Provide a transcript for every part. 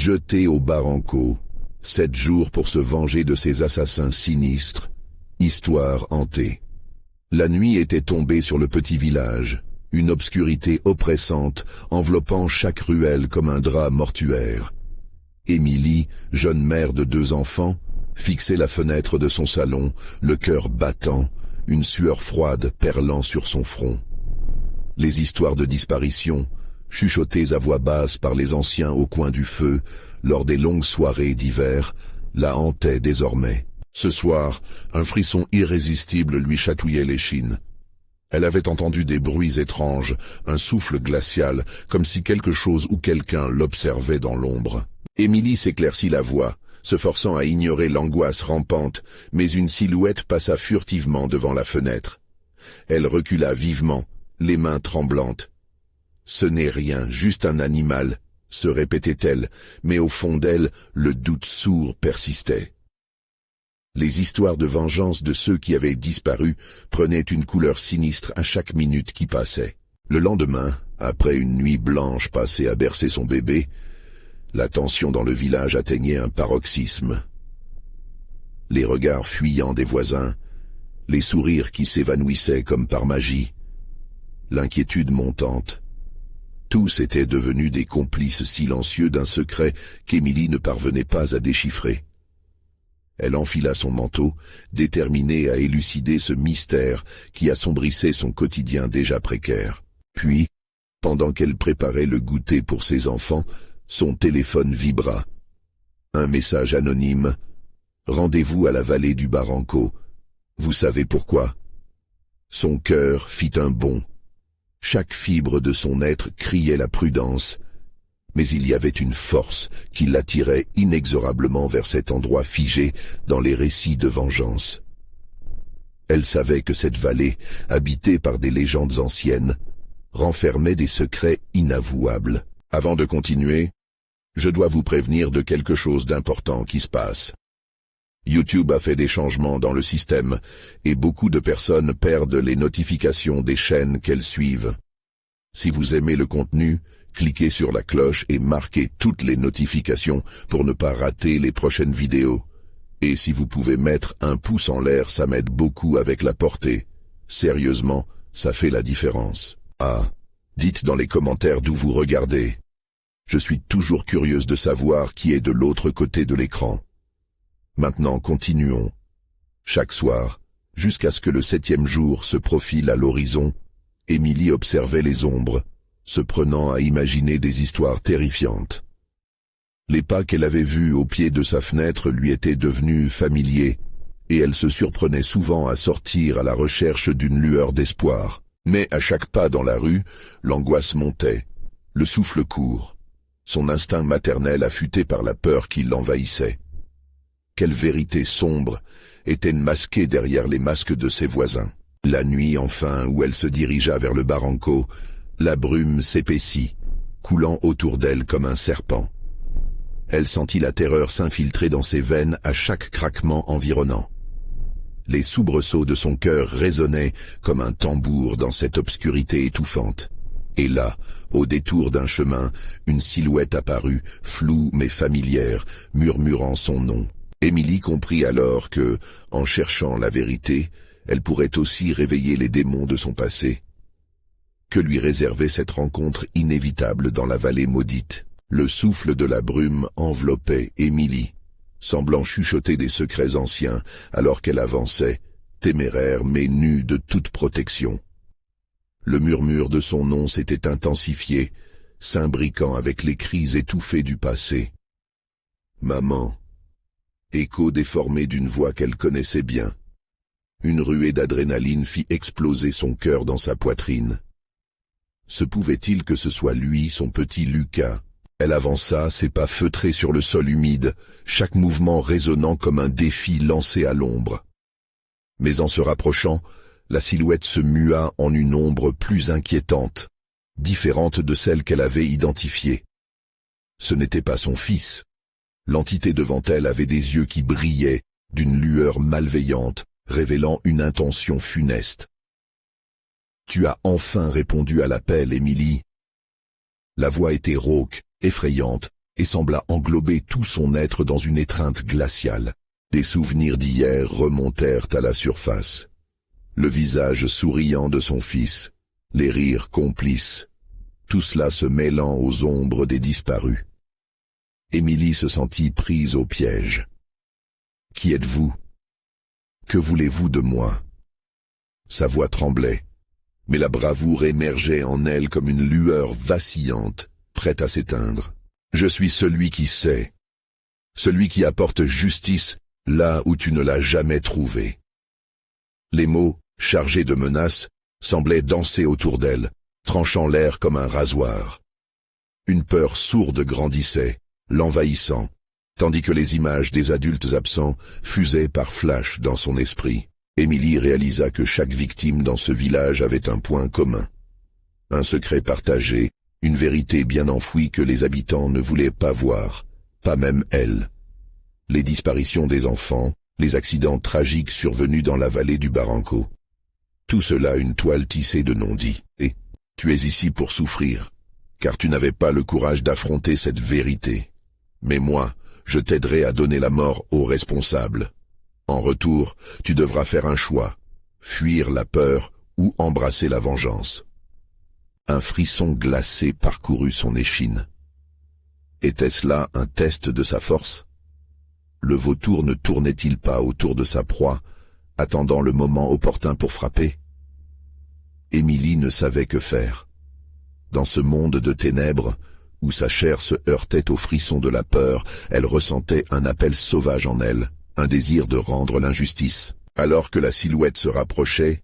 Jeté au barranco, 7 jours pour se venger de ces assassins sinistres, histoire hantée. La nuit était tombée sur le petit village, une obscurité oppressante enveloppant chaque ruelle comme un drap mortuaire. Émilie, jeune mère de 2 enfants, fixait la fenêtre de son salon, le cœur battant, une sueur froide perlant sur son front. Les histoires de disparition, chuchotées à voix basse par les anciens au coin du feu, lors des longues soirées d'hiver, la hantaient désormais. Ce soir, un frisson irrésistible lui chatouillait l'échine. Elle avait entendu des bruits étranges, un souffle glacial, comme si quelque chose ou quelqu'un l'observait dans l'ombre. Émilie s'éclaircit la voix, se forçant à ignorer l'angoisse rampante, mais une silhouette passa furtivement devant la fenêtre. Elle recula vivement, les mains tremblantes. « Ce n'est rien, juste un animal », se répétait-elle, mais au fond d'elle, le doute sourd persistait. Les histoires de vengeance de ceux qui avaient disparu prenaient une couleur sinistre à chaque minute qui passait. Le lendemain, après une nuit blanche passée à bercer son bébé, la tension dans le village atteignait un paroxysme. Les regards fuyants des voisins, les sourires qui s'évanouissaient comme par magie, l'inquiétude montante. Tous étaient devenus des complices silencieux d'un secret qu'Émilie ne parvenait pas à déchiffrer. Elle enfila son manteau, déterminée à élucider ce mystère qui assombrissait son quotidien déjà précaire. Puis, pendant qu'elle préparait le goûter pour ses enfants, son téléphone vibra. Un message anonyme. « Rendez-vous à la vallée du Barranco. Vous savez pourquoi ?» Son cœur fit un bond. Chaque fibre de son être criait la prudence, mais il y avait une force qui l'attirait inexorablement vers cet endroit figé dans les récits de vengeance. Elle savait que cette vallée, habitée par des légendes anciennes, renfermait des secrets inavouables. Avant de continuer, je dois vous prévenir de quelque chose d'important qui se passe. YouTube a fait des changements dans le système et beaucoup de personnes perdent les notifications des chaînes qu'elles suivent. Si vous aimez le contenu, cliquez sur la cloche et marquez toutes les notifications pour ne pas rater les prochaines vidéos. Et si vous pouvez mettre un pouce en l'air, ça m'aide beaucoup avec la portée. Sérieusement, ça fait la différence. Ah, dites dans les commentaires d'où vous regardez. Je suis toujours curieuse de savoir qui est de l'autre côté de l'écran. Maintenant, continuons. Chaque soir, jusqu'à ce que le 7e jour se profile à l'horizon, Émilie observait les ombres, se prenant à imaginer des histoires terrifiantes. Les pas qu'elle avait vus au pied de sa fenêtre lui étaient devenus familiers, et elle se surprenait souvent à sortir à la recherche d'une lueur d'espoir. Mais à chaque pas dans la rue, l'angoisse montait, le souffle court, son instinct maternel affûté par la peur qui l'envahissait. Quelle vérité sombre était masquée derrière les masques de ses voisins. La nuit enfin, où elle se dirigea vers le barranco, la brume s'épaissit, coulant autour d'elle comme un serpent. Elle sentit la terreur s'infiltrer dans ses veines à chaque craquement environnant. Les soubresauts de son cœur résonnaient comme un tambour dans cette obscurité étouffante. Et là, au détour d'un chemin, une silhouette apparut, floue mais familière, murmurant son nom. Émilie comprit alors que, en cherchant la vérité, elle pourrait aussi réveiller les démons de son passé. Que lui réservait cette rencontre inévitable dans la vallée maudite? Le souffle de la brume enveloppait Émilie, semblant chuchoter des secrets anciens alors qu'elle avançait, téméraire mais nue de toute protection. Le murmure de son nom s'était intensifié, s'imbriquant avec les cris étouffés du passé. « Maman !» Écho déformé d'une voix qu'elle connaissait bien. Une ruée d'adrénaline fit exploser son cœur dans sa poitrine. Se pouvait-il que ce soit lui, son petit Lucas? Elle avança, ses pas feutrés sur le sol humide, chaque mouvement résonnant comme un défi lancé à l'ombre. Mais en se rapprochant, la silhouette se mua en une ombre plus inquiétante, différente de celle qu'elle avait identifiée. Ce n'était pas son fils. L'entité devant elle avait des yeux qui brillaient, d'une lueur malveillante, révélant une intention funeste. « Tu as enfin répondu à l'appel, Émilie. » La voix était rauque, effrayante, et sembla englober tout son être dans une étreinte glaciale. Des souvenirs d'hier remontèrent à la surface. Le visage souriant de son fils, les rires complices, tout cela se mêlant aux ombres des disparus. Émilie se sentit prise au piège. « Qui êtes-vous? Que voulez-vous de moi ?» Sa voix tremblait, mais la bravoure émergeait en elle comme une lueur vacillante, prête à s'éteindre. « Je suis celui qui sait, celui qui apporte justice là où tu ne l'as jamais trouvée. » Les mots, chargés de menaces, semblaient danser autour d'elle, tranchant l'air comme un rasoir. Une peur sourde grandissait, l'envahissant, tandis que les images des adultes absents fusaient par flash dans son esprit. Émilie réalisa que chaque victime dans ce village avait un point commun. Un secret partagé, une vérité bien enfouie que les habitants ne voulaient pas voir, pas même elle. Les disparitions des enfants, les accidents tragiques survenus dans la vallée du Barranco. Tout cela une toile tissée de non-dits. Et tu es ici pour souffrir, car tu n'avais pas le courage d'affronter cette vérité. Mais moi, je t'aiderai à donner la mort aux responsables. En retour, tu devras faire un choix, fuir la peur ou embrasser la vengeance. Un frisson glacé parcourut son échine. Était-ce là un test de sa force? Le vautour ne tournait-il pas autour de sa proie, attendant le moment opportun pour frapper? Émilie ne savait que faire. Dans ce monde de ténèbres, où sa chair se heurtait aux frissons de la peur, elle ressentait un appel sauvage en elle, un désir de rendre l'injustice. Alors que la silhouette se rapprochait,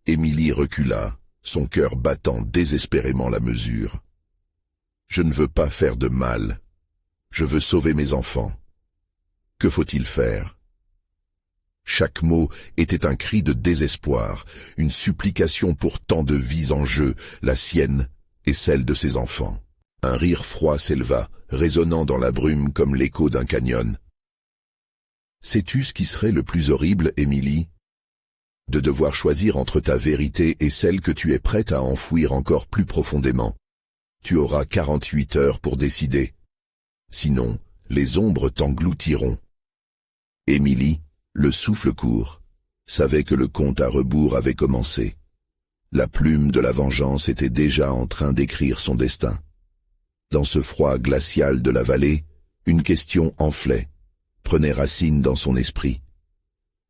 Émilie recula, son cœur battant désespérément la mesure. « Je ne veux pas faire de mal. Je veux sauver mes enfants. Que faut-il faire ?» Chaque mot était un cri de désespoir, une supplication pour tant de vies en jeu, la sienne et celle de ses enfants. Un rire froid s'éleva, résonnant dans la brume comme l'écho d'un canyon. « Sais-tu ce qui serait le plus horrible, Émilie? De devoir choisir entre ta vérité et celle que tu es prête à enfouir encore plus profondément. Tu auras 48 heures pour décider. Sinon, les ombres t'engloutiront. » Émilie, le souffle court, savait que le compte à rebours avait commencé. La plume de la vengeance était déjà en train d'écrire son destin. Dans ce froid glacial de la vallée, une question enflait, prenait racine dans son esprit.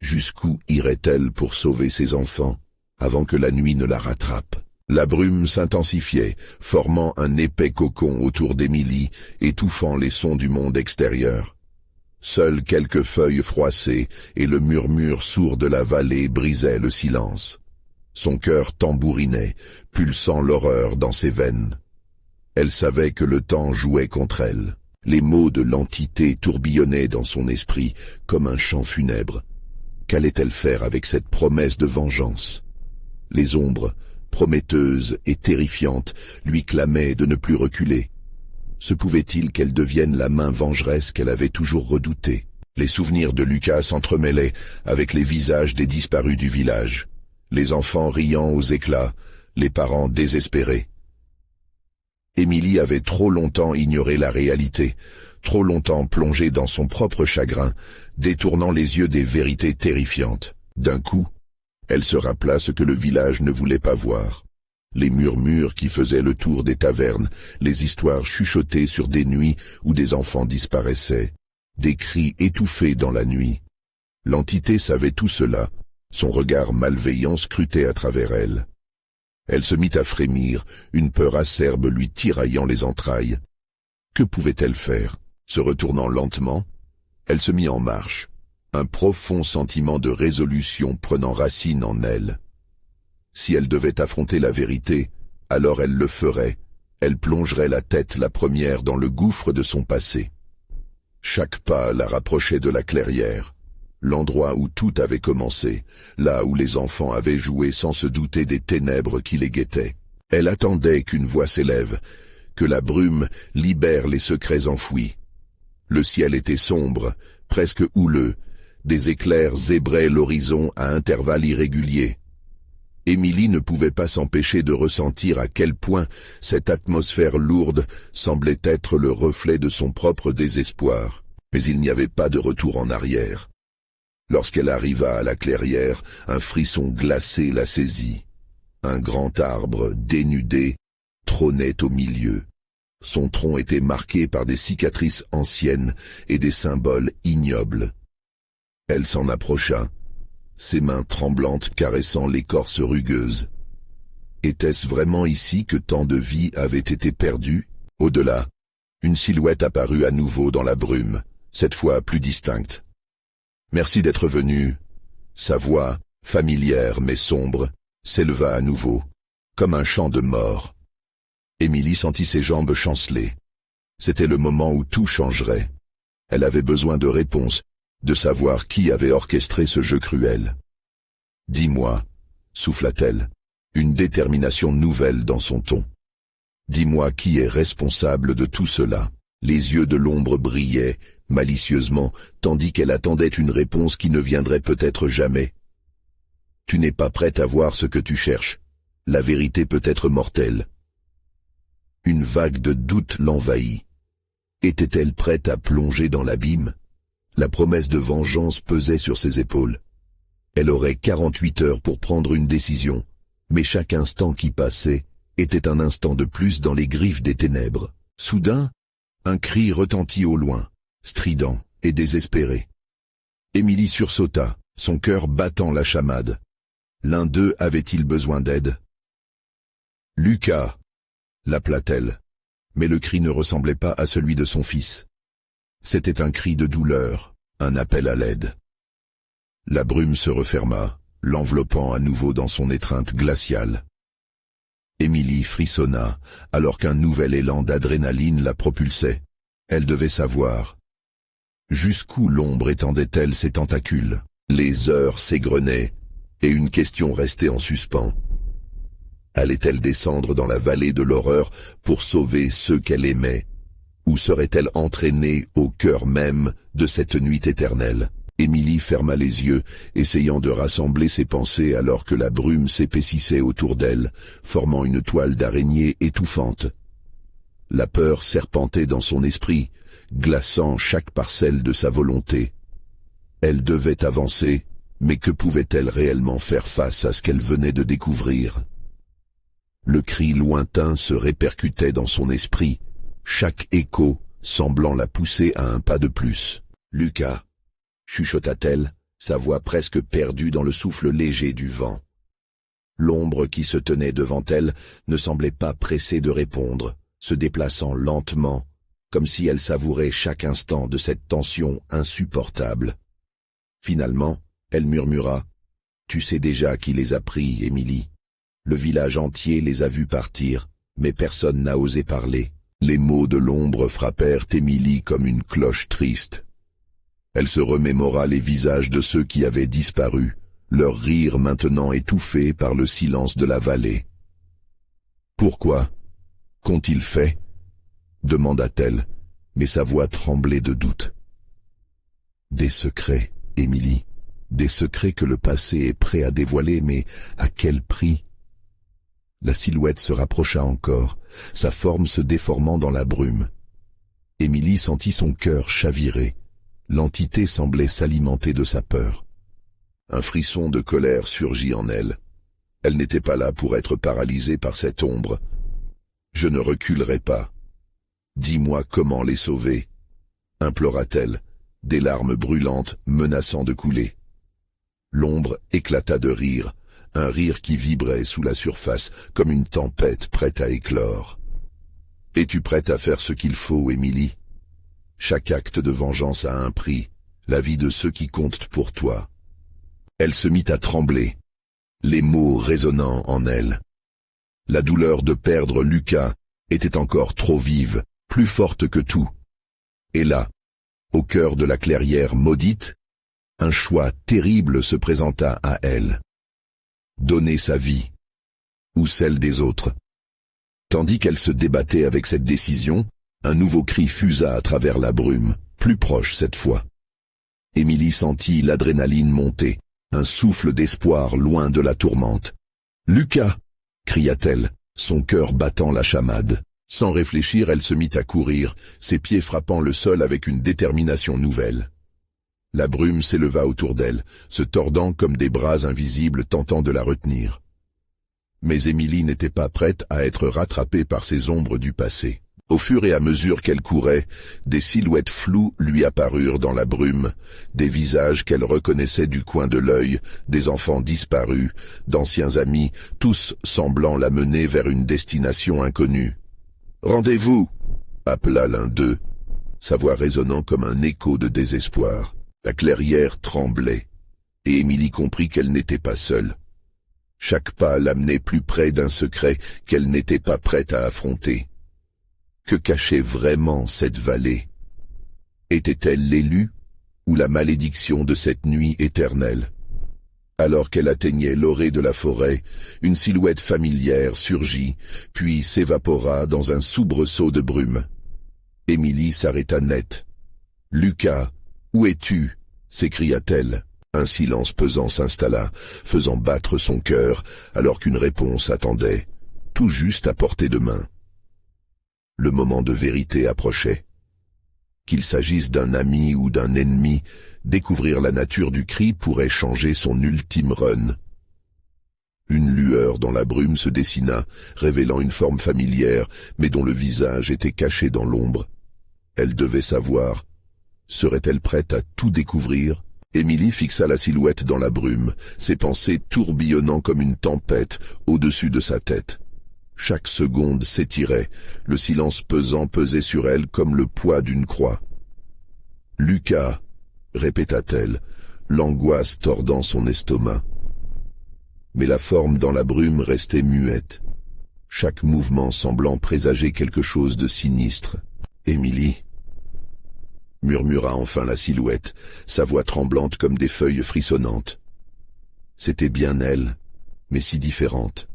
Jusqu'où irait-elle pour sauver ses enfants, avant que la nuit ne la rattrape? La brume s'intensifiait, formant un épais cocon autour d'Émilie, étouffant les sons du monde extérieur. Seules quelques feuilles froissées et le murmure sourd de la vallée brisaient le silence. Son cœur tambourinait, pulsant l'horreur dans ses veines. Elle savait que le temps jouait contre elle. Les mots de l'entité tourbillonnaient dans son esprit comme un chant funèbre. Qu'allait-elle faire avec cette promesse de vengeance? Les ombres, prometteuses et terrifiantes, lui clamaient de ne plus reculer. Se pouvait-il qu'elle devienne la main vengeresse qu'elle avait toujours redoutée? Les souvenirs de Lucas s'entremêlaient avec les visages des disparus du village. Les enfants riant aux éclats, les parents désespérés. Émilie avait trop longtemps ignoré la réalité, trop longtemps plongé dans son propre chagrin, détournant les yeux des vérités terrifiantes. D'un coup, elle se rappela ce que le village ne voulait pas voir. Les murmures qui faisaient le tour des tavernes, les histoires chuchotées sur des nuits où des enfants disparaissaient, des cris étouffés dans la nuit. L'entité savait tout cela, son regard malveillant scrutait à travers elle. Elle se mit à frémir, une peur acerbe lui tiraillant les entrailles. Que pouvait-elle faire? Se retournant lentement, elle se mit en marche, un profond sentiment de résolution prenant racine en elle. Si elle devait affronter la vérité, alors elle le ferait, elle plongerait la tête la première dans le gouffre de son passé. Chaque pas la rapprochait de la clairière, l'endroit où tout avait commencé, là où les enfants avaient joué sans se douter des ténèbres qui les guettaient. Elle attendait qu'une voix s'élève, que la brume libère les secrets enfouis. Le ciel était sombre, presque houleux, des éclairs zébraient l'horizon à intervalles irréguliers. Émilie ne pouvait pas s'empêcher de ressentir à quel point cette atmosphère lourde semblait être le reflet de son propre désespoir. Mais il n'y avait pas de retour en arrière. Lorsqu'elle arriva à la clairière, un frisson glacé la saisit. Un grand arbre, dénudé, trônait au milieu. Son tronc était marqué par des cicatrices anciennes et des symboles ignobles. Elle s'en approcha, ses mains tremblantes caressant l'écorce rugueuse. Était-ce vraiment ici que tant de vie avait été perdue? Au-delà, une silhouette apparut à nouveau dans la brume, cette fois plus distincte. « Merci d'être venu. » Sa voix, familière mais sombre, s'éleva à nouveau, comme un chant de mort. Émilie sentit ses jambes chanceler. C'était le moment où tout changerait. Elle avait besoin de réponses, de savoir qui avait orchestré ce jeu cruel. « Dis-moi, » souffla-t-elle, une détermination nouvelle dans son ton. « Dis-moi qui est responsable de tout cela. » Les yeux de l'ombre brillaient, malicieusement, tandis qu'elle attendait une réponse qui ne viendrait peut-être jamais. « Tu n'es pas prête à voir ce que tu cherches. La vérité peut être mortelle. » Une vague de doute l'envahit. Était-elle prête à plonger dans l'abîme? La promesse de vengeance pesait sur ses épaules. Elle aurait 48 heures pour prendre une décision, mais chaque instant qui passait était un instant de plus dans les griffes des ténèbres. Soudain, un cri retentit au loin, strident et désespéré. Émilie sursauta, son cœur battant la chamade. L'un d'eux avait-il besoin d'aide? « Lucas !» l'appela-t-elle, mais le cri ne ressemblait pas à celui de son fils. C'était un cri de douleur, un appel à l'aide. La brume se referma, l'enveloppant à nouveau dans son étreinte glaciale. Émilie frissonna, alors qu'un nouvel élan d'adrénaline la propulsait. Elle devait savoir. Jusqu'où l'ombre étendait-elle ses tentacules? Les heures s'égrenaient, et une question restait en suspens. Allait-elle descendre dans la vallée de l'horreur pour sauver ceux qu'elle aimait? Ou serait-elle entraînée au cœur même de cette nuit éternelle? Émilie ferma les yeux, essayant de rassembler ses pensées alors que la brume s'épaississait autour d'elle, formant une toile d'araignée étouffante. La peur serpentait dans son esprit, glaçant chaque parcelle de sa volonté. Elle devait avancer, mais que pouvait-elle réellement faire face à ce qu'elle venait de découvrir? Le cri lointain se répercutait dans son esprit, chaque écho semblant la pousser à un pas de plus. « Lucas !» chuchota-t-elle, sa voix presque perdue dans le souffle léger du vent. L'ombre qui se tenait devant elle ne semblait pas pressée de répondre, se déplaçant lentement, comme si elle savourait chaque instant de cette tension insupportable. Finalement, elle murmura « Tu sais déjà qui les a pris, Émilie. Le village entier les a vus partir, mais personne n'a osé parler. » Les mots de l'ombre frappèrent Émilie comme une cloche triste. Elle se remémora les visages de ceux qui avaient disparu, leur rire maintenant étouffé par le silence de la vallée. « Pourquoi? Qu'ont-ils fait ?» demanda-t-elle, mais sa voix tremblait de doute. « Des secrets, Émilie, des secrets que le passé est prêt à dévoiler, mais à quel prix ?» La silhouette se rapprocha encore, sa forme se déformant dans la brume. Émilie sentit son cœur chavirer. L'entité semblait s'alimenter de sa peur. Un frisson de colère surgit en elle. Elle n'était pas là pour être paralysée par cette ombre. « Je ne reculerai pas. Dis-moi comment les sauver, » implora-t-elle, des larmes brûlantes menaçant de couler. L'ombre éclata de rire, un rire qui vibrait sous la surface comme une tempête prête à éclore. « Es-tu prête à faire ce qu'il faut, Émilie? Chaque acte de vengeance a un prix, la vie de ceux qui comptent pour toi. » Elle se mit à trembler, les mots résonnant en elle. La douleur de perdre Lucas était encore trop vive, plus forte que tout. Et là, au cœur de la clairière maudite, un choix terrible se présenta à elle. Donner sa vie, ou celle des autres. Tandis qu'elle se débattait avec cette décision, un nouveau cri fusa à travers la brume, plus proche cette fois. Émilie sentit l'adrénaline monter, un souffle d'espoir loin de la tourmente. Lucas » cria-t-elle, son cœur battant la chamade. Sans réfléchir, elle se mit à courir, ses pieds frappant le sol avec une détermination nouvelle. La brume s'éleva autour d'elle, se tordant comme des bras invisibles tentant de la retenir. Mais Émilie n'était pas prête à être rattrapée par ces ombres du passé. Au fur et à mesure qu'elle courait, des silhouettes floues lui apparurent dans la brume, des visages qu'elle reconnaissait du coin de l'œil, des enfants disparus, d'anciens amis, tous semblant la mener vers une destination inconnue. « Rendez-vous » appela l'un d'eux, sa voix résonnant comme un écho de désespoir. La clairière tremblait, et Émilie comprit qu'elle n'était pas seule. Chaque pas l'amenait plus près d'un secret qu'elle n'était pas prête à affronter. Que cachait vraiment cette vallée? Était-elle l'élu ou la malédiction de cette nuit éternelle? Alors qu'elle atteignait l'orée de la forêt, une silhouette familière surgit, puis s'évapora dans un soubresaut de brume. Émilie s'arrêta net. « Lucas, où es-tu » s'écria-t-elle. Un silence pesant s'installa, faisant battre son cœur, alors qu'une réponse attendait, tout juste à portée de main. Le moment de vérité approchait. Qu'il s'agisse d'un ami ou d'un ennemi, découvrir la nature du cri pourrait changer son ultime run. Une lueur dans la brume se dessina, révélant une forme familière, mais dont le visage était caché dans l'ombre. Elle devait savoir. Serait-elle prête à tout découvrir? Émilie fixa la silhouette dans la brume, ses pensées tourbillonnant comme une tempête au-dessus de sa tête. Chaque seconde s'étirait, le silence pesant pesait sur elle comme le poids d'une croix. « Lucas » répéta-t-elle, l'angoisse tordant son estomac. Mais la forme dans la brume restait muette, chaque mouvement semblant présager quelque chose de sinistre. « Émilie » murmura enfin la silhouette, sa voix tremblante comme des feuilles frissonnantes. C'était bien elle, mais si différente.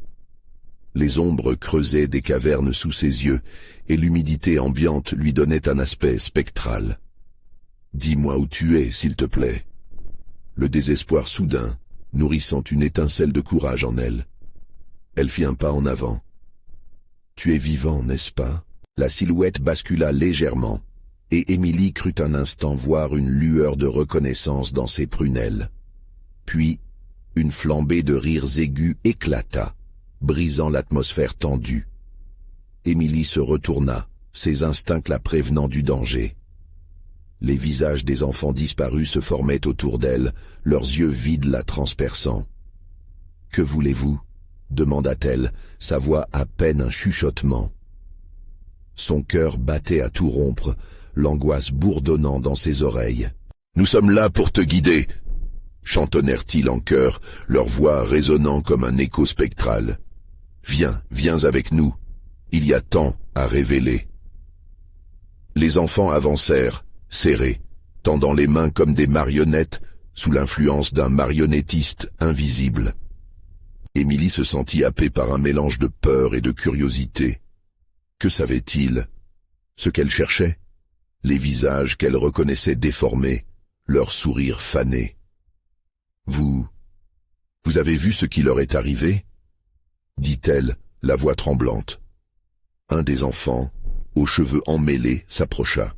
Les ombres creusaient des cavernes sous ses yeux, et l'humidité ambiante lui donnait un aspect spectral. « Dis-moi où tu es, s'il te plaît. » Le désespoir soudain, nourrissant une étincelle de courage en elle. Elle fit un pas en avant. « Tu es vivant, n'est-ce pas ?» La silhouette bascula légèrement, et Émilie crut un instant voir une lueur de reconnaissance dans ses prunelles. Puis, une flambée de rires aigus éclata, brisant l'atmosphère tendue. Émilie se retourna, ses instincts la prévenant du danger. Les visages des enfants disparus se formaient autour d'elle, leurs yeux vides la transperçant. « Que voulez-vous » demanda-t-elle, sa voix à peine un chuchotement. Son cœur battait à tout rompre, l'angoisse bourdonnant dans ses oreilles. « Nous sommes là pour te guider » chantonnèrent-ils en chœur, leur voix résonnant comme un écho spectral. « Viens, viens avec nous, il y a tant à révéler. » Les enfants avancèrent, serrés, tendant les mains comme des marionnettes, sous l'influence d'un marionnettiste invisible. Émilie se sentit happée par un mélange de peur et de curiosité. Que savait-il? Ce qu'elle cherchait? Les visages qu'elle reconnaissait déformés, leurs sourires fanés. « Vous avez vu ce qui leur est arrivé ?» dit-elle, la voix tremblante. Un des enfants, aux cheveux emmêlés, s'approcha.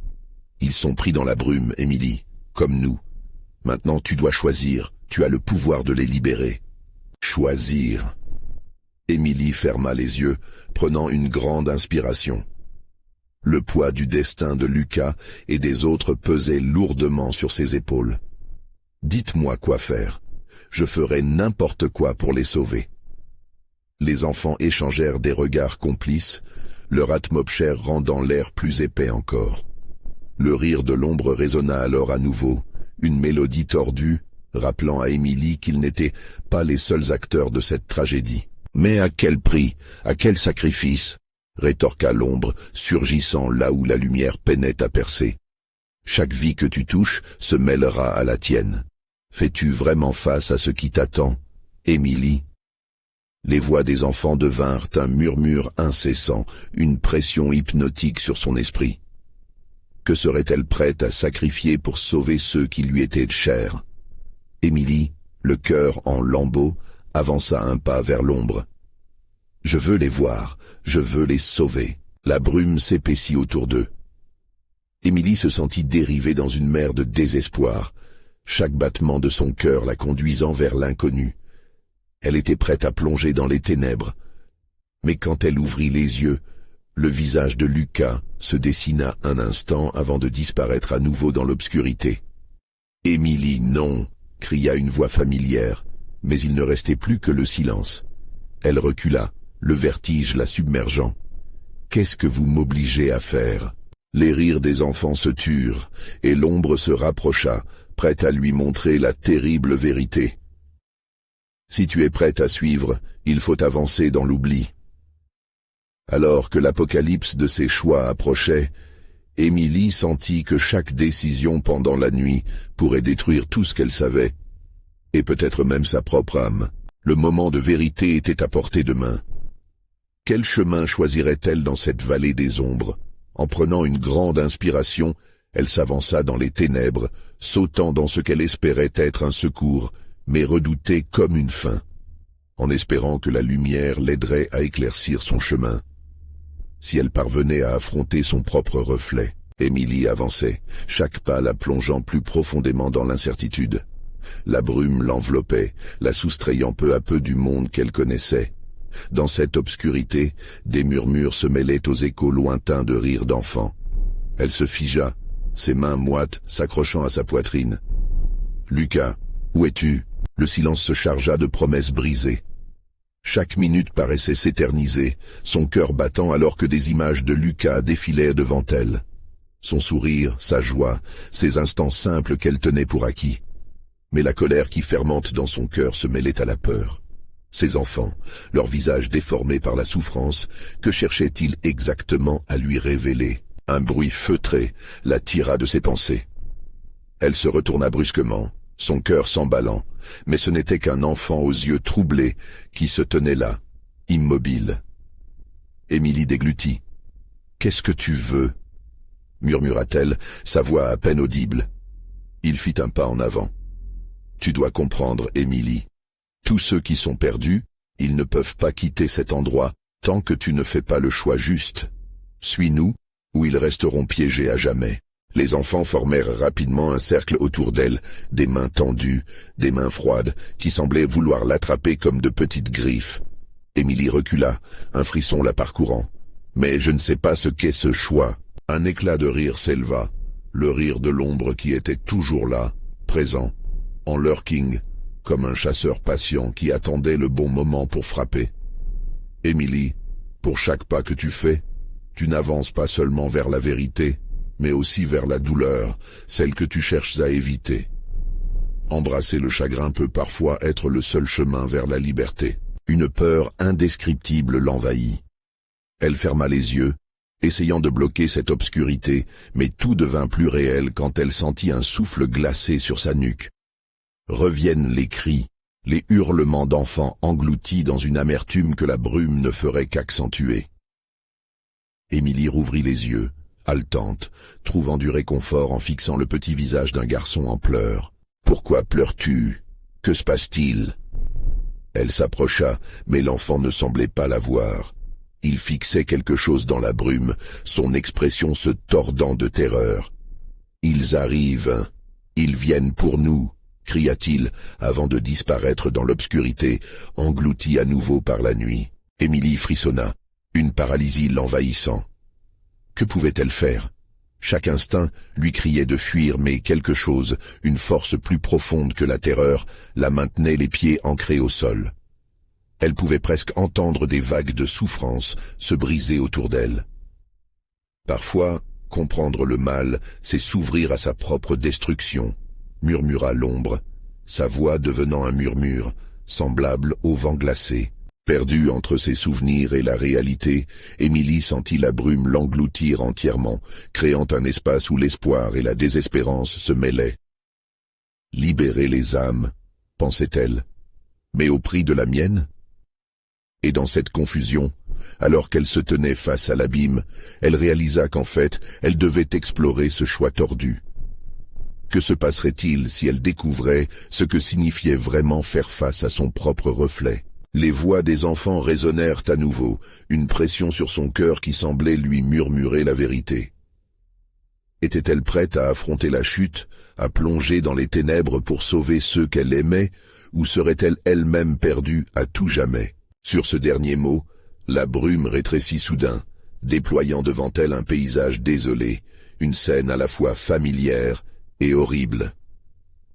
« Ils sont pris dans la brume, Émilie, comme nous. Maintenant tu dois choisir, tu as le pouvoir de les libérer. » Choisir. Émilie ferma les yeux, prenant une grande inspiration. Le poids du destin de Lucas et des autres pesait lourdement sur ses épaules. « Dites-moi quoi faire. Je ferai n'importe quoi pour les sauver. » Les enfants échangèrent des regards complices, leur atmosphère rendant l'air plus épais encore. Le rire de l'ombre résonna alors à nouveau, une mélodie tordue, rappelant à Émilie qu'ils n'étaient pas les seuls acteurs de cette tragédie. « Mais à quel prix, à quel sacrifice ?» rétorqua l'ombre, surgissant là où la lumière peinait à percer. « Chaque vie que tu touches se mêlera à la tienne. Fais-tu vraiment face à ce qui t'attend, Émilie ?» Les voix des enfants devinrent un murmure incessant, une pression hypnotique sur son esprit. Que serait-elle prête à sacrifier pour sauver ceux qui lui étaient chers? Émilie, le cœur en lambeaux, avança un pas vers l'ombre. « Je veux les voir, je veux les sauver. » La brume s'épaissit autour d'eux. Émilie se sentit dériver dans une mer de désespoir, chaque battement de son cœur la conduisant vers l'inconnu. Elle était prête à plonger dans les ténèbres. Mais quand elle ouvrit les yeux, le visage de Lucas se dessina un instant avant de disparaître à nouveau dans l'obscurité. « Émilie, non !» cria une voix familière, mais il ne restait plus que le silence. Elle recula, le vertige la submergeant. « Qu'est-ce que vous m'obligez à faire ?» Les rires des enfants se turent, et l'ombre se rapprocha, prête à lui montrer la terrible vérité. « Si tu es prête à suivre, il faut avancer dans l'oubli. » Alors que l'apocalypse de ses choix approchait, Émilie sentit que chaque décision pendant la nuit pourrait détruire tout ce qu'elle savait, et peut-être même sa propre âme. Le moment de vérité était à portée de main. Quel chemin choisirait-elle dans cette vallée des ombres? En prenant une grande inspiration, elle s'avança dans les ténèbres, sautant dans ce qu'elle espérait être un secours, mais redoutait comme une fin, en espérant que la lumière l'aiderait à éclaircir son chemin. Si elle parvenait à affronter son propre reflet, Émilie avançait, chaque pas la plongeant plus profondément dans l'incertitude. La brume l'enveloppait, la soustrayant peu à peu du monde qu'elle connaissait. Dans cette obscurité, des murmures se mêlaient aux échos lointains de rires d'enfants. Elle se figea, ses mains moites s'accrochant à sa poitrine. « Lucas, où es-tu » Le silence se chargea de promesses brisées. Chaque minute paraissait s'éterniser, son cœur battant alors que des images de Lucas défilaient devant elle. Son sourire, sa joie, ces instants simples qu'elle tenait pour acquis. Mais la colère qui fermente dans son cœur se mêlait à la peur. Ses enfants, leurs visages déformés par la souffrance, que cherchaient-ils exactement à lui révéler? Un bruit feutré la tira de ses pensées. Elle se retourna brusquement, son cœur s'emballant, mais ce n'était qu'un enfant aux yeux troublés qui se tenait là, immobile. Émilie déglutit. « Qu'est-ce que tu veux ?» murmura-t-elle, sa voix à peine audible. Il fit un pas en avant. « Tu dois comprendre, Émilie. Tous ceux qui sont perdus, ils ne peuvent pas quitter cet endroit tant que tu ne fais pas le choix juste. Suis-nous, ou ils resteront piégés à jamais. » Les enfants formèrent rapidement un cercle autour d'elle, des mains tendues, des mains froides, qui semblaient vouloir l'attraper comme de petites griffes. Émilie recula, un frisson la parcourant. « Mais je ne sais pas ce qu'est ce choix. » Un éclat de rire s'éleva, le rire de l'ombre qui était toujours là, présent, en lurking, comme un chasseur patient qui attendait le bon moment pour frapper. « Émilie, pour chaque pas que tu fais, tu n'avances pas seulement vers la vérité, mais aussi vers la douleur, celle que tu cherches à éviter. Embrasser le chagrin peut parfois être le seul chemin vers la liberté. » Une peur indescriptible l'envahit. Elle ferma les yeux, essayant de bloquer cette obscurité, mais tout devint plus réel quand elle sentit un souffle glacé sur sa nuque. Reviennent les cris, les hurlements d'enfants engloutis dans une amertume que la brume ne ferait qu'accentuer. Émilie rouvrit les yeux, haletante, trouvant du réconfort en fixant le petit visage d'un garçon en pleurs. « Pourquoi pleures-tu? Que se passe-t-il » Elle s'approcha, mais l'enfant ne semblait pas la voir. Il fixait quelque chose dans la brume, son expression se tordant de terreur. « Ils arrivent, ils viennent pour nous !» cria-t-il, avant de disparaître dans l'obscurité, englouti à nouveau par la nuit. Émilie frissonna, une paralysie l'envahissant. Que pouvait-elle faire? Chaque instinct lui criait de fuir, mais quelque chose, une force plus profonde que la terreur, la maintenait les pieds ancrés au sol. Elle pouvait presque entendre des vagues de souffrance se briser autour d'elle. Parfois, comprendre le mal, c'est s'ouvrir à sa propre destruction, murmura l'ombre, sa voix devenant un murmure, semblable au vent glacé. Perdue entre ses souvenirs et la réalité, Émilie sentit la brume l'engloutir entièrement, créant un espace où l'espoir et la désespérance se mêlaient. Libérer les âmes, pensait-elle, mais au prix de la mienne? Et dans cette confusion, alors qu'elle se tenait face à l'abîme, elle réalisa qu'en fait, elle devait explorer ce choix tordu. Que se passerait-il si elle découvrait ce que signifiait vraiment faire face à son propre reflet? Les voix des enfants résonnèrent à nouveau, une pression sur son cœur qui semblait lui murmurer la vérité. Était-elle prête à affronter la chute, à plonger dans les ténèbres pour sauver ceux qu'elle aimait, ou serait-elle elle-même perdue à tout jamais? Sur ce dernier mot, la brume rétrécit soudain, déployant devant elle un paysage désolé, une scène à la fois familière et horrible.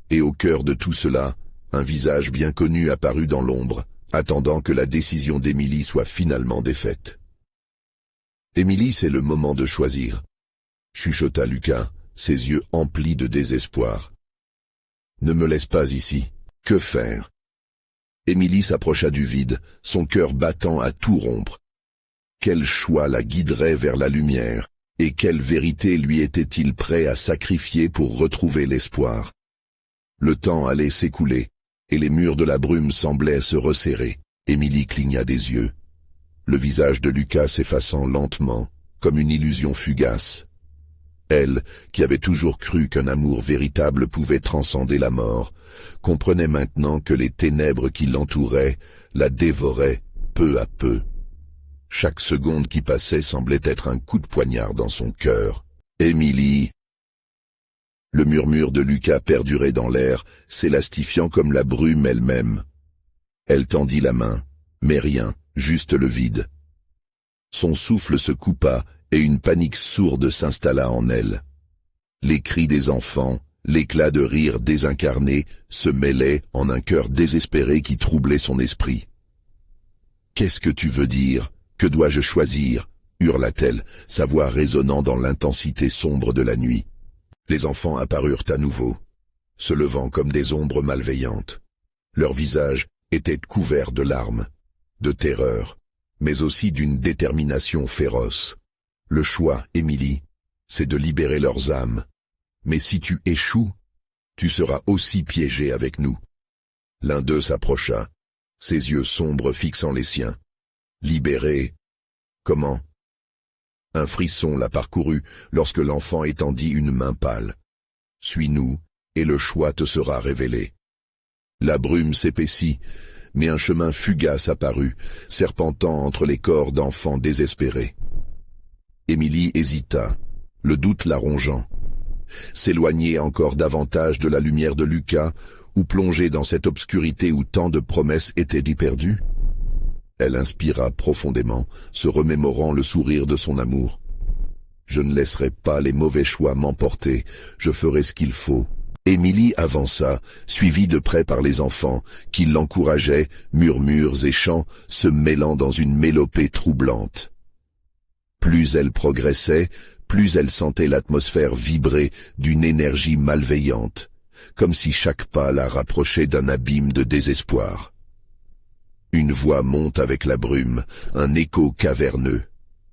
Et au cœur de tout cela, un visage bien connu apparut dans l'ombre, attendant que la décision d'Émilie soit finalement défaite. « Émilie, c'est le moment de choisir », chuchota Lucas, ses yeux emplis de désespoir. « Ne me laisse pas ici. Que faire ?» Émilie s'approcha du vide, son cœur battant à tout rompre. Quel choix la guiderait vers la lumière, et quelle vérité lui était-il prêt à sacrifier pour retrouver l'espoir? Le temps allait s'écouler, et les murs de la brume semblaient se resserrer. Émilie cligna des yeux, le visage de Lucas s'effaçant lentement, comme une illusion fugace. Elle, qui avait toujours cru qu'un amour véritable pouvait transcender la mort, comprenait maintenant que les ténèbres qui l'entouraient la dévoraient peu à peu. Chaque seconde qui passait semblait être un coup de poignard dans son cœur. « Émilie !» Le murmure de Lucas perdurait dans l'air, s'élastifiant comme la brume elle-même. Elle tendit la main, mais rien, juste le vide. Son souffle se coupa et une panique sourde s'installa en elle. Les cris des enfants, l'éclat de rire désincarné se mêlaient en un cœur désespéré qui troublait son esprit. « Qu'est-ce que tu veux dire? Que dois-je choisir ?» hurla-t-elle, sa voix résonnant dans l'intensité sombre de la nuit. Les enfants apparurent à nouveau, se levant comme des ombres malveillantes. Leurs visages étaient couverts de larmes, de terreur, mais aussi d'une détermination féroce. Le choix, Émilie, c'est de libérer leurs âmes. Mais si tu échoues, tu seras aussi piégée avec nous. L'un d'eux s'approcha, ses yeux sombres fixant les siens. Libérée? Comment? Un frisson la parcourut lorsque l'enfant étendit une main pâle. Suis-nous, et le choix te sera révélé. La brume s'épaissit, mais un chemin fugace apparut, serpentant entre les corps d'enfants désespérés. Émilie hésita, le doute la rongeant. S'éloigner encore davantage de la lumière de Lucas, ou plonger dans cette obscurité où tant de promesses étaient perdues? Elle inspira profondément, se remémorant le sourire de son amour. « Je ne laisserai pas les mauvais choix m'emporter, je ferai ce qu'il faut. » Émilie avança, suivie de près par les enfants, qui l'encourageaient, murmures et chants se mêlant dans une mélopée troublante. Plus elle progressait, plus elle sentait l'atmosphère vibrer d'une énergie malveillante, comme si chaque pas la rapprochait d'un abîme de désespoir. Une voix monte avec la brume, un écho caverneux.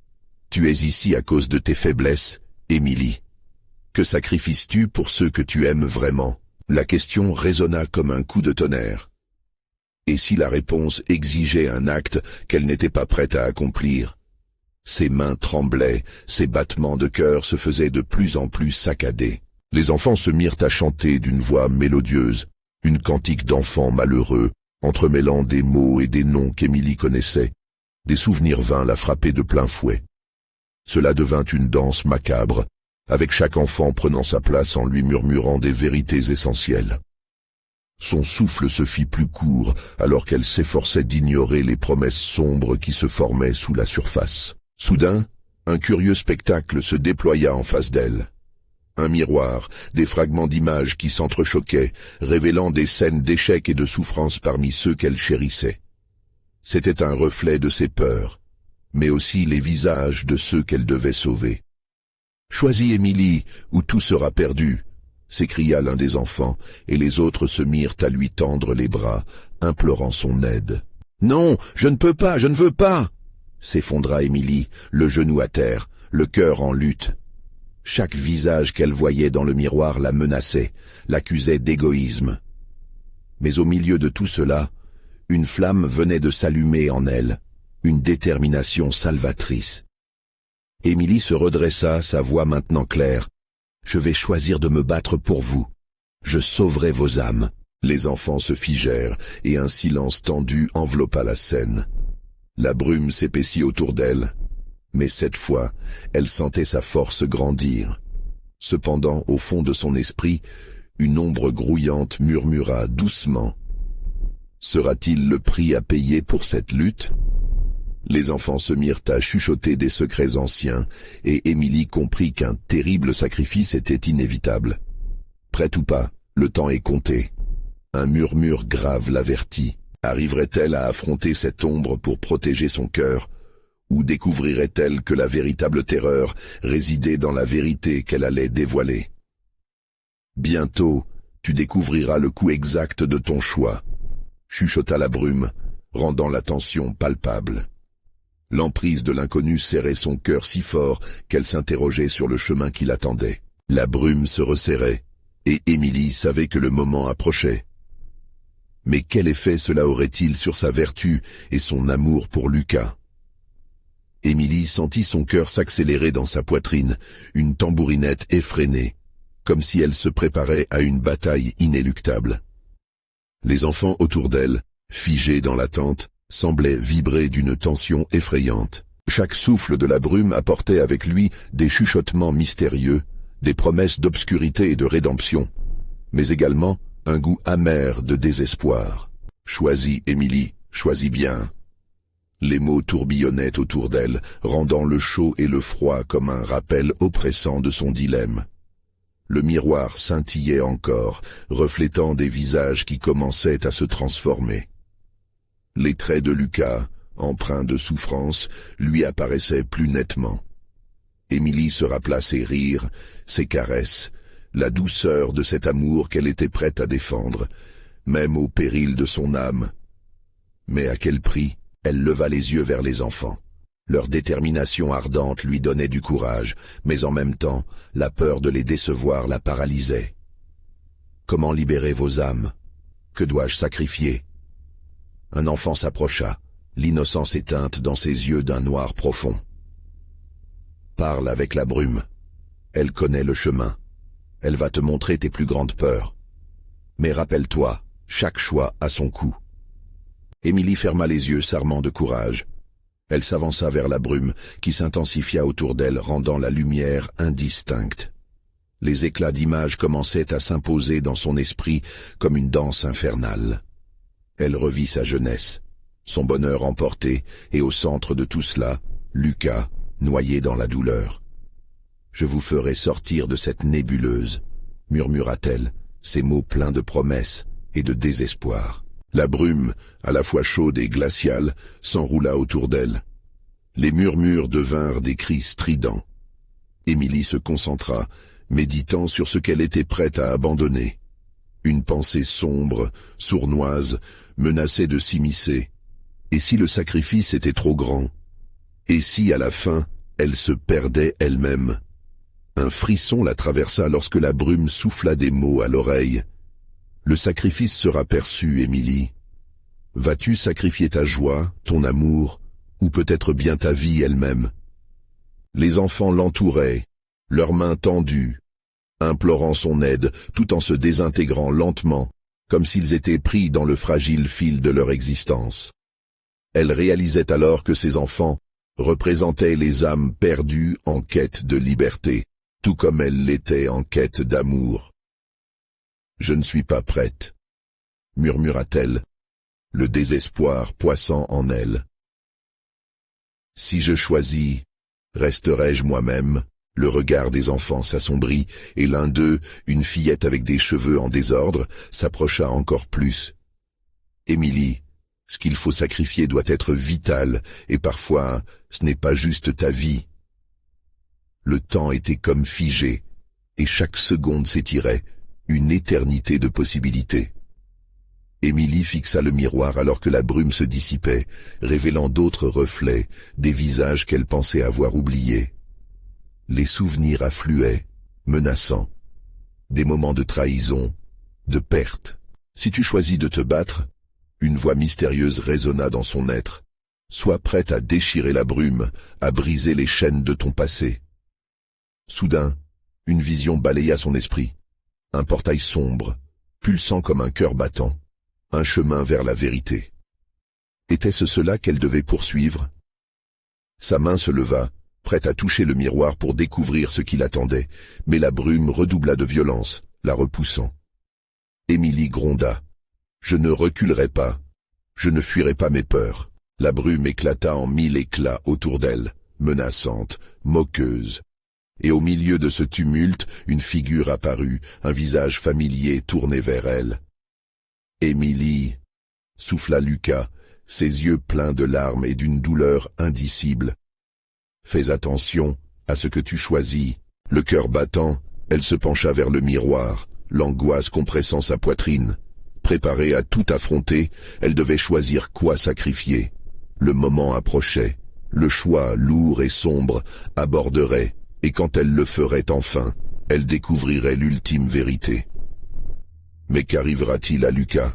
« Tu es ici à cause de tes faiblesses, Émilie. Que sacrifies-tu pour ceux que tu aimes vraiment ?» La question résonna comme un coup de tonnerre. Et si la réponse exigeait un acte qu'elle n'était pas prête à accomplir? Ses mains tremblaient, ses battements de cœur se faisaient de plus en plus saccadés. Les enfants se mirent à chanter d'une voix mélodieuse, une cantique d'enfants malheureux, entremêlant des mots et des noms qu'Émilie connaissait. Des souvenirs vinrent la frapper de plein fouet. Cela devint une danse macabre, avec chaque enfant prenant sa place en lui murmurant des vérités essentielles. Son souffle se fit plus court alors qu'elle s'efforçait d'ignorer les promesses sombres qui se formaient sous la surface. Soudain, un curieux spectacle se déploya en face d'elle. Un miroir, des fragments d'images qui s'entrechoquaient, révélant des scènes d'échecs et de souffrance parmi ceux qu'elle chérissait. C'était un reflet de ses peurs, mais aussi les visages de ceux qu'elle devait sauver. « Choisis, Émilie, ou tout sera perdu !» s'écria l'un des enfants, et les autres se mirent à lui tendre les bras, implorant son aide. « Non, je ne peux pas, je ne veux pas !» s'effondra Émilie, le genou à terre, le cœur en lutte. Chaque visage qu'elle voyait dans le miroir la menaçait, l'accusait d'égoïsme. Mais au milieu de tout cela, une flamme venait de s'allumer en elle, une détermination salvatrice. Émilie se redressa, sa voix maintenant claire. « Je vais choisir de me battre pour vous. Je sauverai vos âmes. » Les enfants se figèrent, et un silence tendu enveloppa la scène. La brume s'épaissit autour d'elle, mais cette fois, elle sentait sa force grandir. Cependant, au fond de son esprit, une ombre grouillante murmura doucement. Sera-t-il le prix à payer pour cette lutte? Les enfants se mirent à chuchoter des secrets anciens, et Émilie comprit qu'un terrible sacrifice était inévitable. Prête ou pas, le temps est compté. Un murmure grave l'avertit. Arriverait-elle à affronter cette ombre pour protéger son cœur, ou découvrirait-elle que la véritable terreur résidait dans la vérité qu'elle allait dévoiler? Bientôt, tu découvriras le coût exact de ton choix, chuchota la brume, rendant la tension palpable. L'emprise de l'inconnu serrait son cœur si fort qu'elle s'interrogeait sur le chemin qui l'attendait. La brume se resserrait, et Émilie savait que le moment approchait. Mais quel effet cela aurait-il sur sa vertu et son amour pour Lucas? Émilie sentit son cœur s'accélérer dans sa poitrine, une tambourinette effrénée, comme si elle se préparait à une bataille inéluctable. Les enfants autour d'elle, figés dans l'attente, semblaient vibrer d'une tension effrayante. Chaque souffle de la brume apportait avec lui des chuchotements mystérieux, des promesses d'obscurité et de rédemption, mais également un goût amer de désespoir. « Choisis, Émilie, choisis bien. » Les mots tourbillonnaient autour d'elle, rendant le chaud et le froid comme un rappel oppressant de son dilemme. Le miroir scintillait encore, reflétant des visages qui commençaient à se transformer. Les traits de Lucas, empreints de souffrance, lui apparaissaient plus nettement. Émilie se rappela ses rires, ses caresses, la douceur de cet amour qu'elle était prête à défendre, même au péril de son âme. Mais à quel prix? Elle leva les yeux vers les enfants. Leur détermination ardente lui donnait du courage, mais en même temps, la peur de les décevoir la paralysait. Comment libérer vos âmes? Que dois-je sacrifier? Un enfant s'approcha, l'innocence éteinte dans ses yeux d'un noir profond. Parle avec la brume. Elle connaît le chemin. Elle va te montrer tes plus grandes peurs. Mais rappelle-toi, chaque choix a son coût. Émilie ferma les yeux, s'armant de courage. Elle s'avança vers la brume, qui s'intensifia autour d'elle, rendant la lumière indistincte. Les éclats d'images commençaient à s'imposer dans son esprit comme une danse infernale. Elle revit sa jeunesse, son bonheur emporté, et au centre de tout cela, Lucas, noyé dans la douleur. « Je vous ferai sortir de cette nébuleuse », murmura-t-elle, ces mots pleins de promesses et de désespoir. La brume, à la fois chaude et glaciale, s'enroula autour d'elle. Les murmures devinrent des cris stridents. Émilie se concentra, méditant sur ce qu'elle était prête à abandonner. Une pensée sombre, sournoise, menaçait de s'immiscer. Et si le sacrifice était trop grand? Et si, à la fin, elle se perdait elle-même? Un frisson la traversa lorsque la brume souffla des mots à l'oreille. Le sacrifice sera perçu, Émilie. Vas-tu sacrifier ta joie, ton amour, ou peut-être bien ta vie elle-même? Les enfants l'entouraient, leurs mains tendues, implorant son aide tout en se désintégrant lentement, comme s'ils étaient pris dans le fragile fil de leur existence. Elle réalisait alors que ces enfants représentaient les âmes perdues en quête de liberté, tout comme elle l'était en quête d'amour. « Je ne suis pas prête », murmura-t-elle, le désespoir poissant en elle. « Si je choisis, resterai-je moi-même ?» Le regard des enfants s'assombrit, et l'un d'eux, une fillette avec des cheveux en désordre, s'approcha encore plus. « Émilie, ce qu'il faut sacrifier doit être vital, et parfois, ce n'est pas juste ta vie. » Le temps était comme figé, et chaque seconde s'étirait, une éternité de possibilités. Émilie fixa le miroir alors que la brume se dissipait, révélant d'autres reflets, des visages qu'elle pensait avoir oubliés. Les souvenirs affluaient, menaçants. Des moments de trahison, de perte. Si tu choisis de te battre, une voix mystérieuse résonna dans son être. Sois prête à déchirer la brume, à briser les chaînes de ton passé. Soudain, une vision balaya son esprit. un portail sombre, pulsant comme un cœur battant, un chemin vers la vérité. Était-ce cela qu'elle devait poursuivre? Sa main se leva, prête à toucher le miroir pour découvrir ce qui l'attendait, mais la brume redoubla de violence, la repoussant. Émilie gronda. « Je ne reculerai pas. Je ne fuirai pas mes peurs. » La brume éclata en 1000 éclats autour d'elle, menaçante, moqueuse. Et au milieu de ce tumulte, une figure apparut, un visage familier tourné vers elle. « Émilie !» souffla Lucas, ses yeux pleins de larmes et d'une douleur indicible. « Fais attention à ce que tu choisis. » Le cœur battant, elle se pencha vers le miroir, l'angoisse compressant sa poitrine. Préparée à tout affronter, elle devait choisir quoi sacrifier. Le moment approchait. Le choix, lourd et sombre, aborderait, et quand elle le ferait enfin, elle découvrirait l'ultime vérité. Mais qu'arrivera-t-il à Lucas?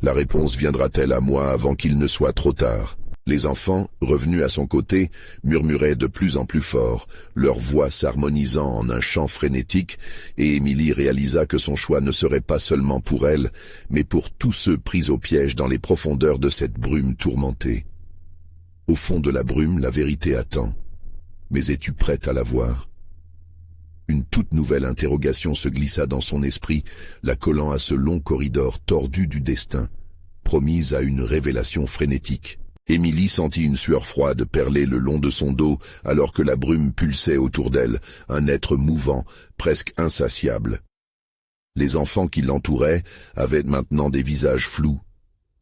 La réponse viendra-t-elle à moi avant qu'il ne soit trop tard? Les enfants, revenus à son côté, murmuraient de plus en plus fort, leur voix s'harmonisant en un chant frénétique, et Émilie réalisa que son choix ne serait pas seulement pour elle, mais pour tous ceux pris au piège dans les profondeurs de cette brume tourmentée. Au fond de la brume, la vérité attend. Mais es-tu prête à la voir? Une toute nouvelle interrogation se glissa dans son esprit, la collant à ce long corridor tordu du destin, promise à une révélation frénétique. Émilie sentit une sueur froide perler le long de son dos alors que la brume pulsait autour d'elle, un être mouvant, presque insatiable. Les enfants qui l'entouraient avaient maintenant des visages flous,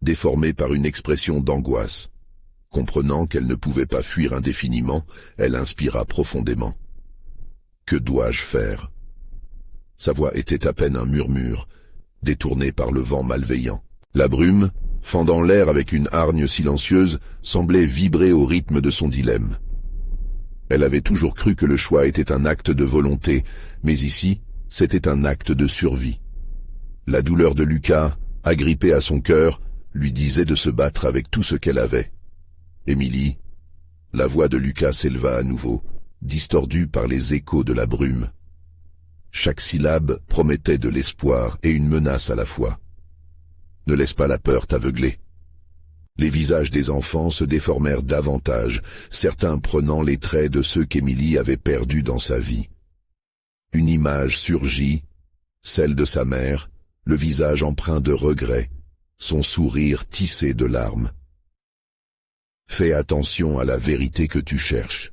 déformés par une expression d'angoisse. Comprenant qu'elle ne pouvait pas fuir indéfiniment, elle inspira profondément. « Que dois-je faire ?» Sa voix était à peine un murmure, détourné par le vent malveillant. La brume, fendant l'air avec une hargne silencieuse, semblait vibrer au rythme de son dilemme. Elle avait toujours cru que le choix était un acte de volonté, mais ici, c'était un acte de survie. La douleur de Lucas, agrippée à son cœur, lui disait de se battre avec tout ce qu'elle avait. Émilie, la voix de Lucas s'éleva à nouveau, distordue par les échos de la brume. Chaque syllabe promettait de l'espoir et une menace à la fois. Ne laisse pas la peur t'aveugler. Les visages des enfants se déformèrent davantage, certains prenant les traits de ceux qu'Émilie avait perdus dans sa vie. Une image surgit, celle de sa mère, le visage empreint de regret, son sourire tissé de larmes. Fais attention à la vérité que tu cherches.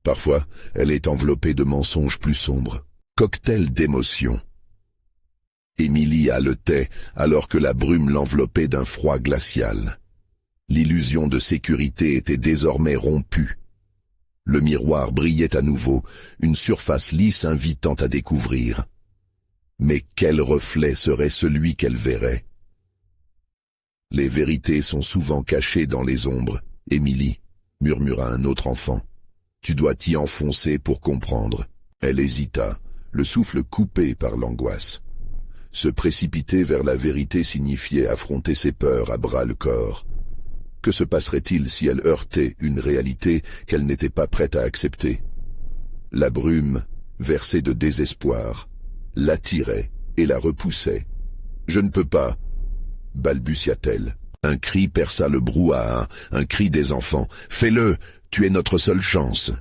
Parfois, elle est enveloppée de mensonges plus sombres. Cocktail d'émotions. Émilie haletait alors que la brume l'enveloppait d'un froid glacial. L'illusion de sécurité était désormais rompue. Le miroir brillait à nouveau, une surface lisse invitant à découvrir. Mais quel reflet serait celui qu'elle verrait? Les vérités sont souvent cachées dans les ombres, Émilie, murmura un autre enfant. Tu dois t'y enfoncer pour comprendre. Elle hésita, le souffle coupé par l'angoisse. Se précipiter vers la vérité signifiait affronter ses peurs à bras-le-corps. Que se passerait-il si elle heurtait une réalité qu'elle n'était pas prête à accepter? La brume, versée de désespoir, l'attirait et la repoussait. « Je ne peux pas !» balbutia-t-elle. Un cri perça le brouhaha, un cri des enfants. « Fais-le, tu es notre seule chance !»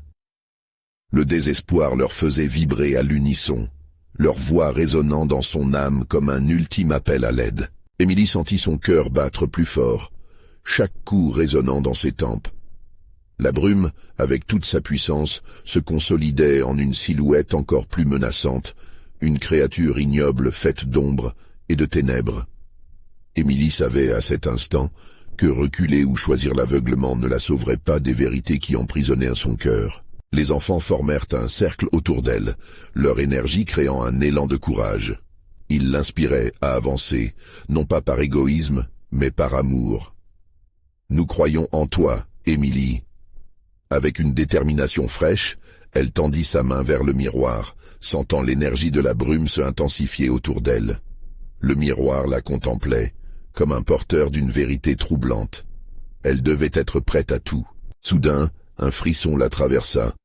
Le désespoir leur faisait vibrer à l'unisson, leur voix résonnant dans son âme comme un ultime appel à l'aide. Émilie sentit son cœur battre plus fort, chaque coup résonnant dans ses tempes. La brume, avec toute sa puissance, se consolidait en une silhouette encore plus menaçante, une créature ignoble faite d'ombre et de ténèbres. Émilie savait à cet instant que reculer ou choisir l'aveuglement ne la sauverait pas des vérités qui emprisonnaient son cœur. Les enfants formèrent un cercle autour d'elle, leur énergie créant un élan de courage. Ils l'inspiraient à avancer, non pas par égoïsme, mais par amour. « Nous croyons en toi, Émilie. » Avec une détermination fraîche, elle tendit sa main vers le miroir, sentant l'énergie de la brume se intensifier autour d'elle. Le miroir la contemplait, comme un porteur d'une vérité troublante. Elle devait être prête à tout. Soudain, un frisson la traversa,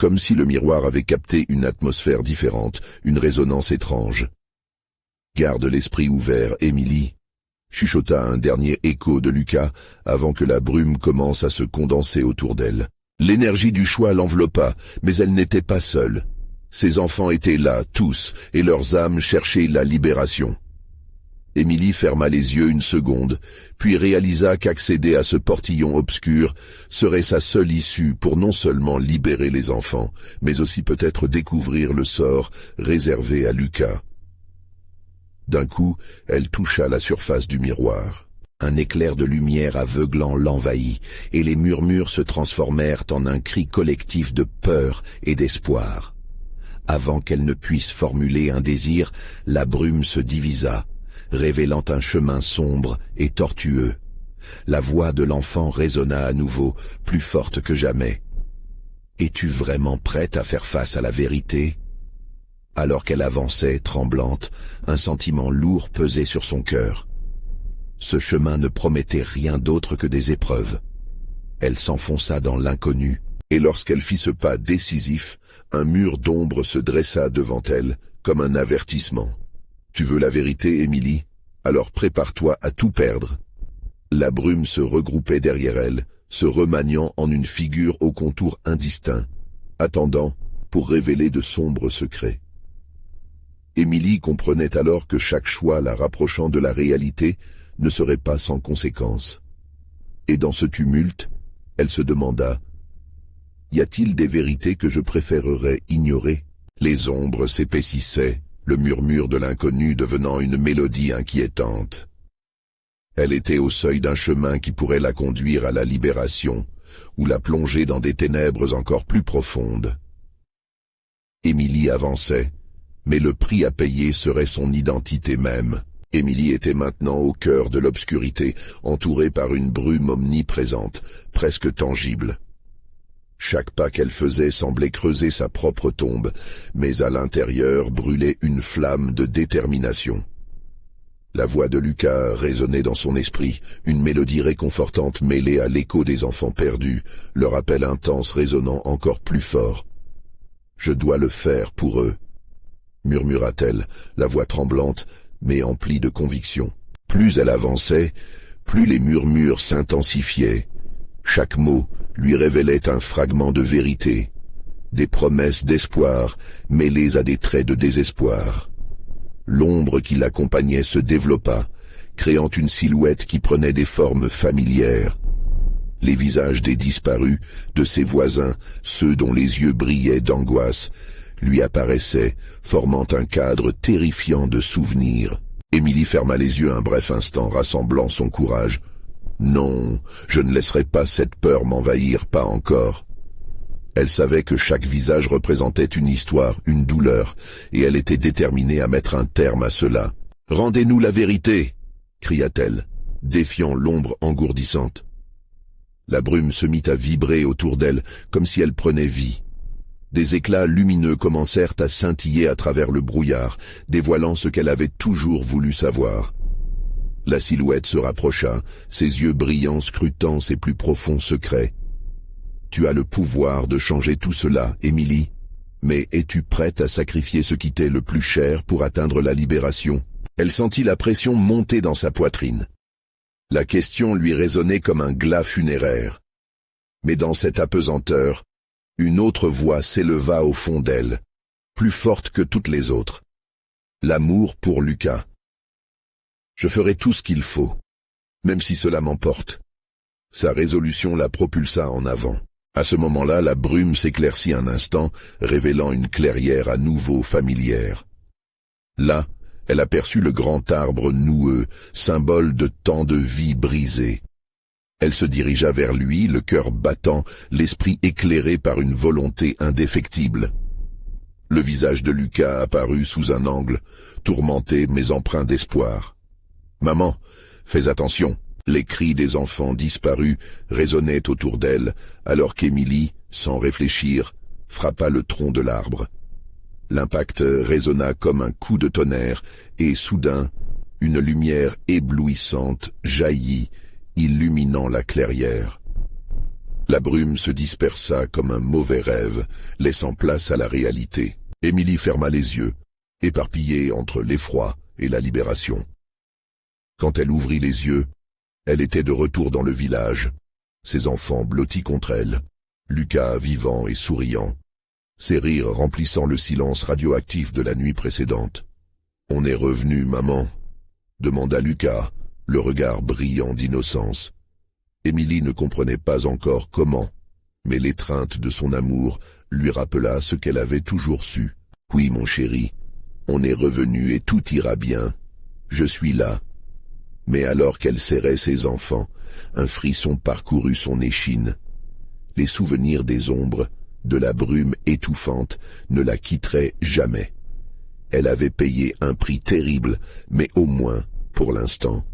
comme si le miroir avait capté une atmosphère différente, une résonance étrange. « Garde l'esprit ouvert, Émilie », chuchota un dernier écho de Lucas avant que la brume commence à se condenser autour d'elle. L'énergie du choix l'enveloppa, mais elle n'était pas seule. Ses enfants étaient là, tous, et leurs âmes cherchaient la libération. Émilie ferma les yeux une seconde, puis réalisa qu'accéder à ce portillon obscur serait sa seule issue pour non seulement libérer les enfants, mais aussi peut-être découvrir le sort réservé à Lucas. D'un coup, elle toucha la surface du miroir. Un éclair de lumière aveuglant l'envahit, et les murmures se transformèrent en un cri collectif de peur et d'espoir. Avant qu'elle ne puisse formuler un désir, la brume se divisa, révélant un chemin sombre et tortueux. La voix de l'enfant résonna à nouveau, plus forte que jamais. « Es-tu vraiment prête à faire face à la vérité ?» Alors qu'elle avançait, tremblante, un sentiment lourd pesait sur son cœur. Ce chemin ne promettait rien d'autre que des épreuves. Elle s'enfonça dans l'inconnu, et lorsqu'elle fit ce pas décisif, un mur d'ombre se dressa devant elle, comme un avertissement. « Tu veux la vérité, Émilie ? Alors prépare-toi à tout perdre. » La brume se regroupait derrière elle, se remaniant en une figure au contour indistinct, attendant pour révéler de sombres secrets. Émilie comprenait alors que chaque choix la rapprochant de la réalité ne serait pas sans conséquences. Et dans ce tumulte, elle se demanda « Y a-t-il des vérités que je préférerais ignorer ?» Les ombres s'épaississaient, le murmure de l'inconnu devenant une mélodie inquiétante. Elle était au seuil d'un chemin qui pourrait la conduire à la libération, ou la plonger dans des ténèbres encore plus profondes. Émilie avançait, mais le prix à payer serait son identité même. Émilie était maintenant au cœur de l'obscurité, entourée par une brume omniprésente, presque tangible. Chaque pas qu'elle faisait semblait creuser sa propre tombe, mais à l'intérieur brûlait une flamme de détermination. La voix de Lucas résonnait dans son esprit, une mélodie réconfortante mêlée à l'écho des enfants perdus, leur appel intense résonnant encore plus fort. « Je dois le faire pour eux », murmura-t-elle, la voix tremblante, mais emplie de conviction. Plus elle avançait, plus les murmures s'intensifiaient. Chaque mot lui révélait un fragment de vérité, des promesses d'espoir mêlées à des traits de désespoir. L'ombre qui l'accompagnait se développa, créant une silhouette qui prenait des formes familières. Les visages des disparus, de ses voisins, ceux dont les yeux brillaient d'angoisse, lui apparaissaient, formant un cadre terrifiant de souvenirs. Émilie ferma les yeux un bref instant, rassemblant son courage. « Non, je ne laisserai pas cette peur m'envahir, pas encore. » Elle savait que chaque visage représentait une histoire, une douleur, et elle était déterminée à mettre un terme à cela. « Rendez-nous la vérité !» cria-t-elle, défiant l'ombre engourdissante. La brume se mit à vibrer autour d'elle, comme si elle prenait vie. Des éclats lumineux commencèrent à scintiller à travers le brouillard, dévoilant ce qu'elle avait toujours voulu savoir. La silhouette se rapprocha, ses yeux brillants scrutant ses plus profonds secrets. « Tu as le pouvoir de changer tout cela, Émilie. Mais es-tu prête à sacrifier ce qui t'est le plus cher pour atteindre la libération ?» Elle sentit la pression monter dans sa poitrine. La question lui résonnait comme un glas funéraire. Mais dans cette apesanteur, une autre voix s'éleva au fond d'elle, plus forte que toutes les autres. L'amour pour Lucas. « Je ferai tout ce qu'il faut, même si cela m'emporte. » Sa résolution la propulsa en avant. À ce moment-là, la brume s'éclaircit un instant, révélant une clairière à nouveau familière. Là, elle aperçut le grand arbre noueux, symbole de tant de vies brisées. Elle se dirigea vers lui, le cœur battant, l'esprit éclairé par une volonté indéfectible. Le visage de Lucas apparut sous un angle, tourmenté mais empreint d'espoir. « Maman, fais attention !» Les cris des enfants disparus résonnaient autour d'elle, alors qu'Émilie, sans réfléchir, frappa le tronc de l'arbre. L'impact résonna comme un coup de tonnerre, et soudain, une lumière éblouissante jaillit, illuminant la clairière. La brume se dispersa comme un mauvais rêve, laissant place à la réalité. Émilie ferma les yeux, éparpillée entre l'effroi et la libération. Quand elle ouvrit les yeux, elle était de retour dans le village, ses enfants blottis contre elle, Lucas vivant et souriant, ses rires remplissant le silence radioactif de la nuit précédente. « On est revenu, maman ?» demanda Lucas, le regard brillant d'innocence. Émilie ne comprenait pas encore comment, mais l'étreinte de son amour lui rappela ce qu'elle avait toujours su. « Oui, mon chéri, on est revenu et tout ira bien. Je suis là. » Mais alors qu'elle serrait ses enfants, un frisson parcourut son échine. Les souvenirs des ombres, de la brume étouffante, ne la quitteraient jamais. Elle avait payé un prix terrible, mais au moins, pour l'instant,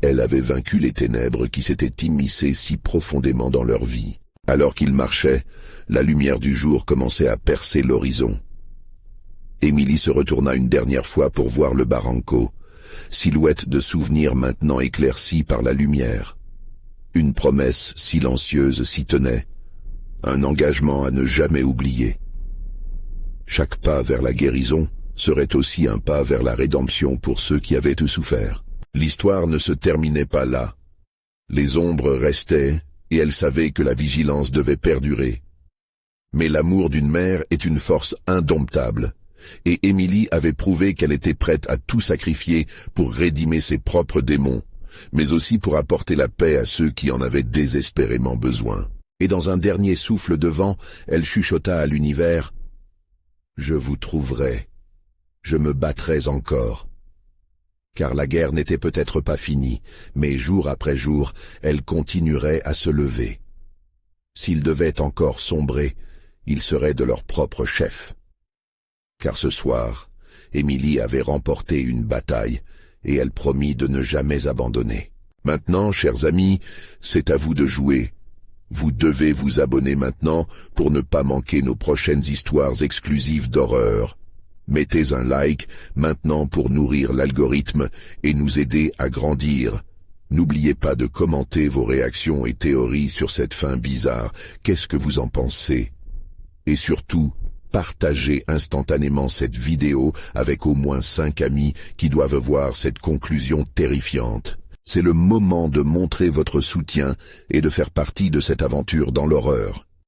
elle avait vaincu les ténèbres qui s'étaient immiscées si profondément dans leur vie. Alors qu'ils marchaient, la lumière du jour commençait à percer l'horizon. Émilie se retourna une dernière fois pour voir le barranco, silhouette de souvenirs maintenant éclaircie par la lumière. Une promesse silencieuse s'y tenait, un engagement à ne jamais oublier. Chaque pas vers la guérison serait aussi un pas vers la rédemption pour ceux qui avaient tout souffert. L'histoire ne se terminait pas là. Les ombres restaient, et elle savait que la vigilance devait perdurer. Mais l'amour d'une mère est une force indomptable, et Émilie avait prouvé qu'elle était prête à tout sacrifier pour rédimer ses propres démons, mais aussi pour apporter la paix à ceux qui en avaient désespérément besoin. Et dans un dernier souffle de vent, elle chuchota à l'univers « Je vous trouverai, je me battrai encore ». Car la guerre n'était peut-être pas finie, mais jour après jour, elle continuerait à se lever. S'ils devaient encore sombrer, ils seraient de leur propre chef. Car ce soir, Émilie avait remporté une bataille, et elle promit de ne jamais abandonner. Maintenant, chers amis, c'est à vous de jouer. Vous devez vous abonner maintenant pour ne pas manquer nos prochaines histoires exclusives d'horreur. Mettez un like maintenant pour nourrir l'algorithme et nous aider à grandir. N'oubliez pas de commenter vos réactions et théories sur cette fin bizarre. Qu'est-ce que vous en pensez? Et surtout, partagez instantanément cette vidéo avec au moins 5 amis qui doivent voir cette conclusion terrifiante. C'est le moment de montrer votre soutien et de faire partie de cette aventure dans l'horreur.